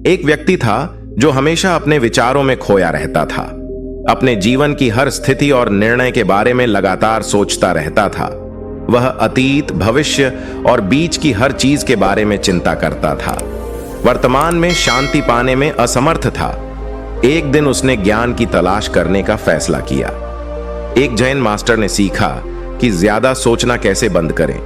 एक व्यक्ति था जो हमेशा अपने विचारों में खोया रहता था। अपने जीवन की हर स्थिति और निर्णय के बारे में लगातार सोचता रहता था। वह अतीत, भविष्य और बीच की हर चीज के बारे में चिंता करता था। वर्तमान में शांति पाने में असमर्थ था। एक दिन उसने ज्ञान की तलाश करने का फैसला किया। एक जैन मास्टर ने सीखा कि ज्यादा सोचना कैसे बंद करें।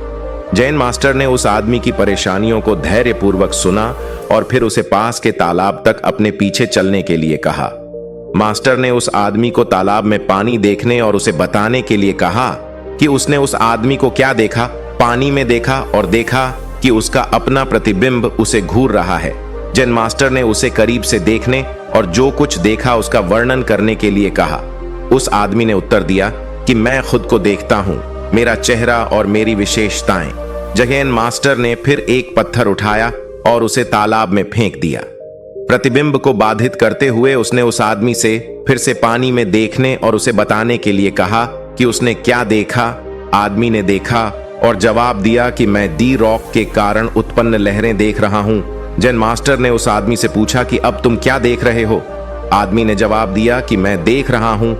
जैन मास्टर ने उस आदमी की परेशानियों को धैर्यपूर्वक सुना और फिर उसे पास के तालाब तक अपने पीछे चलने के लिए कहा। मास्टर ने उस आदमी को तालाब में पानी देखने और उसे बताने के लिए कहा कि उसने उस आदमी को क्या देखा। पानी में देखा और देखा कि उसका अपना प्रतिबिंब उसे घूर रहा है। जैन मास्टर ने उसे करीब से देखने और जो कुछ देखा उसका वर्णन करने के लिए कहा। उस आदमी ने उत्तर दिया कि मैं खुद को देखता हूं, मेरा चेहरा और मेरी विशेषताएं। जैन मास्टर ने फिर एक पत्थर उठाया और उसे तालाब में फेंक दिया। प्रतिबिंब को बाधित करते हुए उसने उस आदमी से फिर से पानी में देखने और उसे बताने के लिए कहा कि उसने क्या देखा। आदमी ने देखा और जवाब दिया कि मैं दी रॉक के कारण उत्पन्न लहरें देख रहा हूं। जैन मास्टर ने उस आदमी से पूछा कि अब तुम क्या देख रहे हो। आदमी ने जवाब दिया कि मैं देख रहा हूं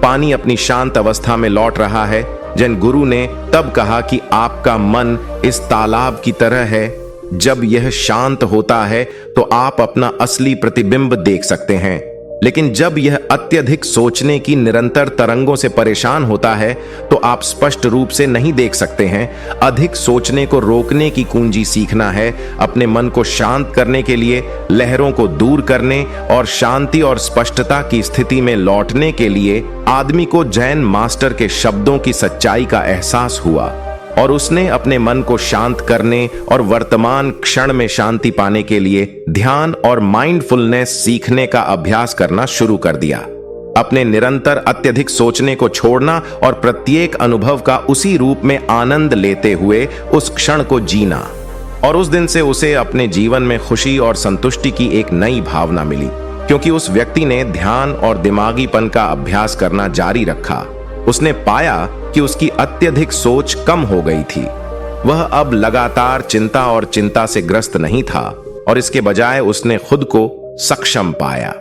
पानी अपनी शांत अवस्था में लौट रहा है। जैन गुरु ने तब कहा कि आपका मन इस तालाब की तरह है। जब यह शांत होता है तो आप अपना असली प्रतिबिंब देख सकते हैं, लेकिन जब यह अत्यधिक सोचने की निरंतर तरंगों से परेशान होता है तो आप स्पष्ट रूप से नहीं देख सकते हैं। अधिक सोचने को रोकने की कुंजी सीखना है। अपने मन को शांत करने के लिए, लहरों को दूर करने और शांति और स्पष्टता की स्थिति में लौटने के लिए आदमी को जैन मास्टर के शब्दों की सच्चाई का एहसास हुआ और उसने अपने मन को शांत करने और वर्तमान क्षण में शांति पाने के लिए ध्यान और माइंडफुलनेस सीखने का अभ्यास करना शुरू कर दिया। अपने निरंतर अत्यधिक सोचने को छोड़ना और प्रत्येक अनुभव का उसी रूप में आनंद लेते हुए उस क्षण को जीना। और उस दिन से उसे अपने जीवन में खुशी और संतुष्टि की एक नई भावना मिली, क्योंकि उस व्यक्ति ने ध्यान और दिमागीपन का अभ्यास करना जारी रखा। उसने पाया कि उसकी अत्यधिक सोच कम हो गई थी। वह अब लगातार चिंता और चिंता से ग्रस्त नहीं था और इसके बजाय उसने खुद को सक्षम पाया।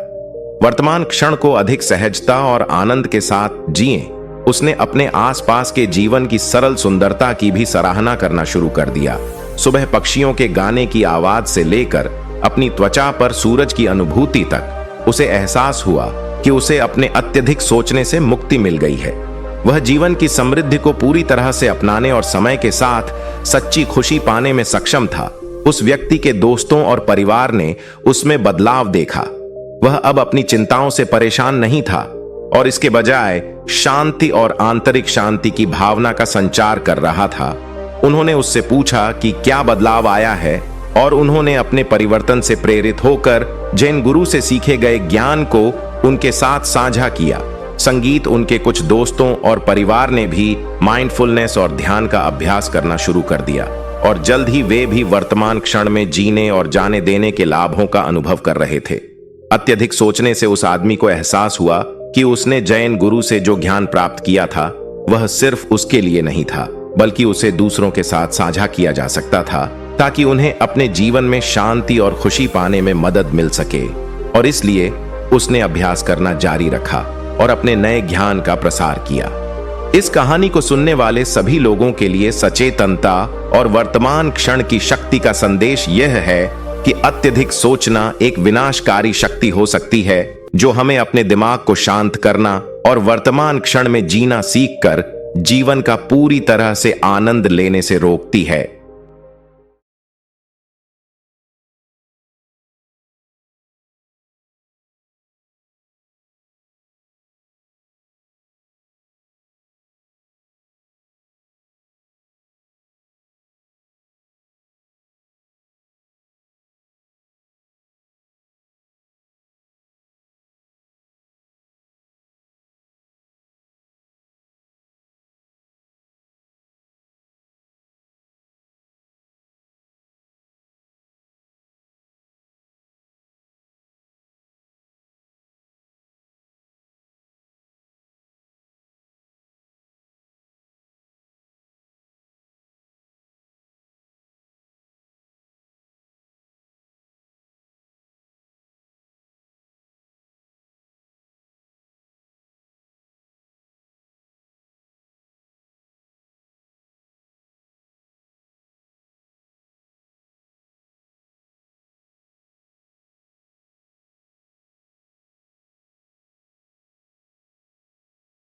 वर्तमान क्षण को अधिक सहजता और आनंद के साथ जिए। उसने अपने आसपास के जीवन की सरल सुंदरता की भी सराहना करना शुरू कर दिया। सुबह पक्षियों के गाने की आवाज से लेकर अपनी त्वचा पर सूरज की अनुभूति तक उसे एहसास हुआ कि उसे अपने अत्यधिक सोचने से मुक्ति मिल गई है। वह जीवन की समृद्धि को पूरी तरह से अपनाने और समय के साथ सच्ची खुशी पाने में सक्षम था। उस व्यक्ति के दोस्तों और परिवार ने उसमें बदलाव देखा। वह अब अपनी चिंताओं से परेशान नहीं था और इसके बजाय शांति और आंतरिक शांति की भावना का संचार कर रहा था। उन्होंने उससे पूछा कि क्या बदलाव आया है और उन्होंने अपने परिवर्तन से प्रेरित होकर जैन गुरु से सीखे गए ज्ञान को उनके साथ साझा किया। संगीत, उनके कुछ दोस्तों और परिवार ने भी माइंडफुलनेस और ध्यान का अभ्यास करना शुरू कर दिया और जल्द ही वे भी वर्तमान क्षण में जीने और जाने देने के लाभों का अनुभव कर रहे थे। अत्यधिक सोचने से उस आदमी को एहसास हुआ कि उसने जैन गुरु से जो ज्ञान प्राप्त किया था वह सिर्फ उसके लिए नहीं था, बल्कि उसे दूसरों के साथ साझा किया जा सकता था ताकि उन्हें अपने जीवन में शांति और खुशी पाने में मदद मिल सके। और इसलिए उसने अभ्यास करना जारी रखा और अपने नए ज्ञान का प्रसार किया। इस कहानी को सुनने वाले सभी लोगों के लिए सचेतनता और वर्तमान क्षण की शक्ति का संदेश यह है कि अत्यधिक सोचना एक विनाशकारी शक्ति हो सकती है जो हमें अपने दिमाग को शांत करना और वर्तमान क्षण में जीना सीखकर जीवन का पूरी तरह से आनंद लेने से रोकती है।